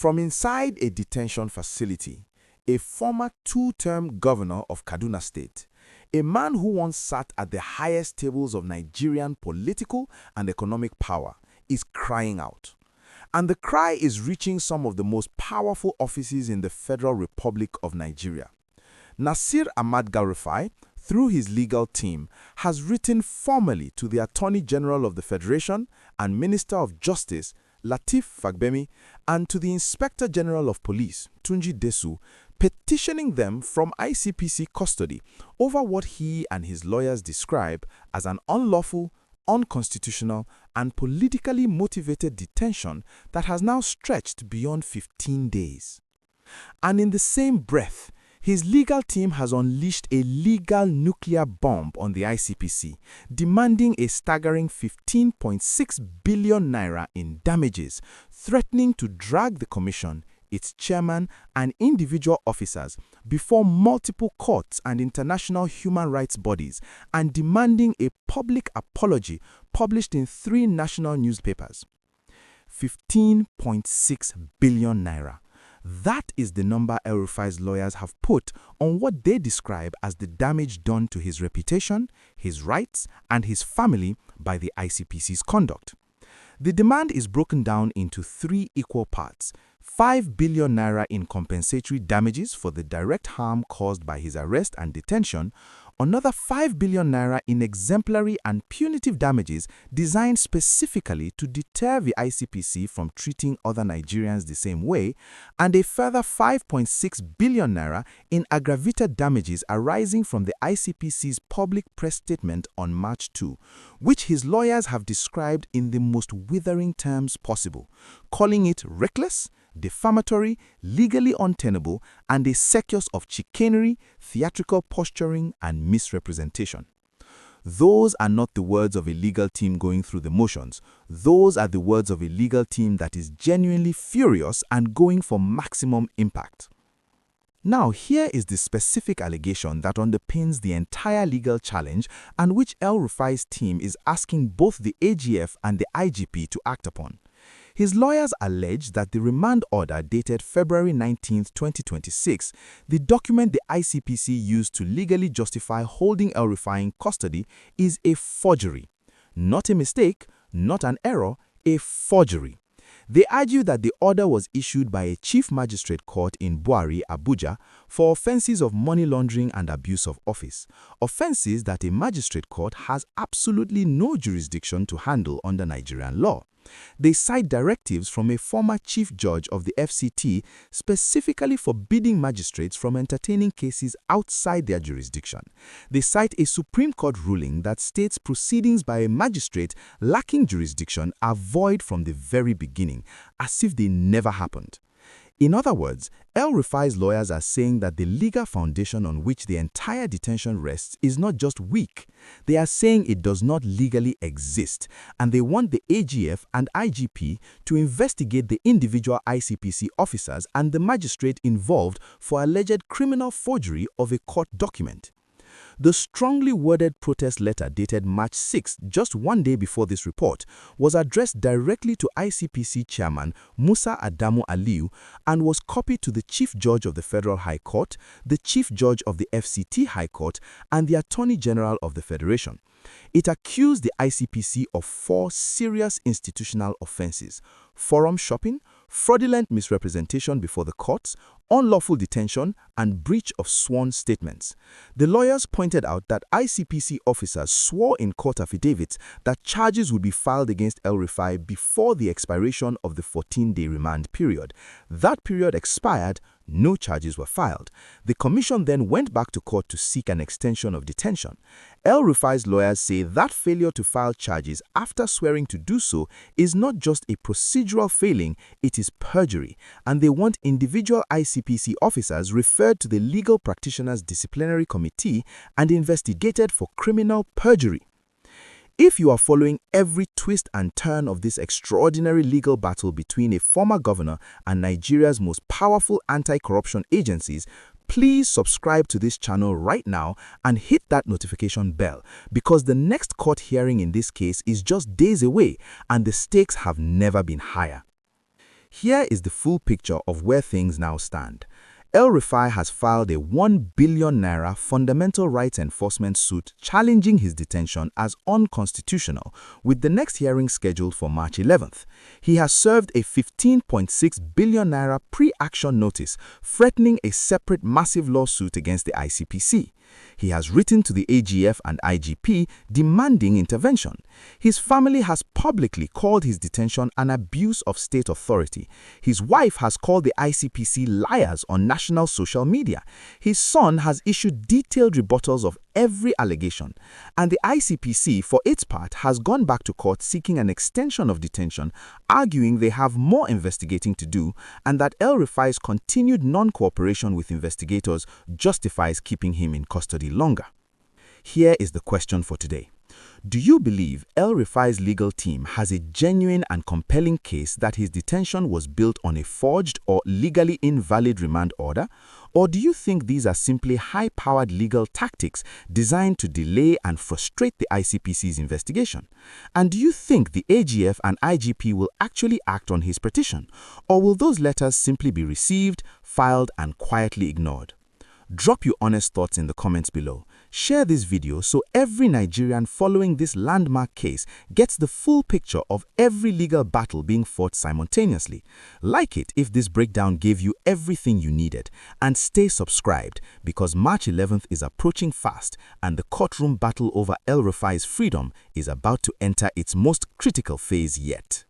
From inside a detention facility, a former two-term governor of Kaduna State, a man who once sat at the highest tables of Nigerian political and economic power, is crying out. And the cry is reaching some of the most powerful offices in the Federal Republic of Nigeria. Nasir El-Rufai, through his legal team, has written formally to the Attorney General of the Federation and Minister of Justice, Lateef Fagbemi, and to the Inspector General of Police, Tunji Disu, petitioning them from ICPC custody over what he and his lawyers describe as an unlawful, unconstitutional, and politically motivated detention that has now stretched beyond 15 days. And in the same breath, his legal team has unleashed a legal nuclear bomb on the ICPC, demanding a staggering 15.6 billion naira in damages, threatening to drag the commission, its chairman, and individual officers before multiple courts and international human rights bodies, and demanding a public apology published in 3 national newspapers. 15.6 billion naira. That is the number El-Rufai's lawyers have put on what they describe as the damage done to his reputation, his rights, and his family by the ICPC's conduct. The demand is broken down into 3 equal parts: 5 billion naira in compensatory damages for the direct harm caused by his arrest and detention, another 5 billion naira in exemplary and punitive damages designed specifically to deter the ICPC from treating other Nigerians the same way, and a further 5.6 billion naira in aggravated damages arising from the ICPC's public press statement on March 2, which his lawyers have described in the most withering terms possible, calling it reckless, defamatory, legally untenable, and a circus of chicanery, theatrical posturing, and misrepresentation. Those are not the words of a legal team going through the motions. Those are the words of a legal team that is genuinely furious and going for maximum impact. Now, here is the specific allegation that underpins the entire legal challenge and which El-Rufai's team is asking both the AGF and the IGP to act upon. His lawyers allege that the remand order dated February 19, 2026, the document the ICPC used to legally justify holding El-Rufai in custody, is a forgery. Not a mistake, not an error, a forgery. They argue that the order was issued by a chief magistrate court in Buari, Abuja, for offenses of money laundering and abuse of office, offenses that a magistrate court has absolutely no jurisdiction to handle under Nigerian law. They cite directives from a former chief judge of the FCT specifically forbidding magistrates from entertaining cases outside their jurisdiction. They cite a Supreme Court ruling that states proceedings by a magistrate lacking jurisdiction are void from the very beginning, as if they never happened. In other words, El-Rufai's lawyers are saying that the legal foundation on which the entire detention rests is not just weak. They are saying it does not legally exist, and they want the AGF and IGP to investigate the individual ICPC officers and the magistrate involved for alleged criminal forgery of a court document. The strongly worded protest letter dated March 6, just 1 day before this report, was addressed directly to ICPC Chairman Musa Adamu Aliyu and was copied to the Chief Judge of the Federal High Court, the Chief Judge of the FCT High Court, and the Attorney General of the Federation. It accused the ICPC of 4 serious institutional offenses: forum shopping, fraudulent misrepresentation before the courts, unlawful detention, and breach of sworn statements. The lawyers pointed out that ICPC officers swore in court affidavits that charges would be filed against El-Rufai before the expiration of the 14-day remand period. That period expired. No charges were filed. The commission then went back to court to seek an extension of detention. El-Rufai's lawyers say that failure to file charges after swearing to do so is not just a procedural failing, it is perjury, and they want individual ICPC officers referred to the Legal Practitioners Disciplinary Committee and investigated for criminal perjury. If you are following every twist and turn of this extraordinary legal battle between a former governor and Nigeria's most powerful anti-corruption agencies, please subscribe to this channel right now and hit that notification bell, because the next court hearing in this case is just days away and the stakes have never been higher. Here is the full picture of where things now stand. El-Rufai has filed a 1 billion naira fundamental rights enforcement suit challenging his detention as unconstitutional, with the next hearing scheduled for March 11th. He has served a 15.6 billion naira pre-action notice threatening a separate massive lawsuit against the ICPC. He has written to the AGF and IGP demanding intervention. His family has publicly called his detention an abuse of state authority. His wife has called the ICPC liars on national social media. His son has issued detailed rebuttals of every allegation. And the ICPC, for its part, has gone back to court seeking an extension of detention, arguing they have more investigating to do and that El-Rufai's continued non-cooperation with investigators justifies keeping him in custody longer. Here is the question for today. Do you believe El-Rufai's legal team has a genuine and compelling case that his detention was built on a forged or legally invalid remand order? Or do you think these are simply high-powered legal tactics designed to delay and frustrate the ICPC's investigation? And do you think the AGF and IGP will actually act on his petition? Or will those letters simply be received, filed, and quietly ignored? Drop your honest thoughts in the comments below. Share this video so every Nigerian following this landmark case gets the full picture of every legal battle being fought simultaneously. Like it if this breakdown gave you everything you needed. And stay subscribed because March 11th is approaching fast and the courtroom battle over El-Rufai's freedom is about to enter its most critical phase yet.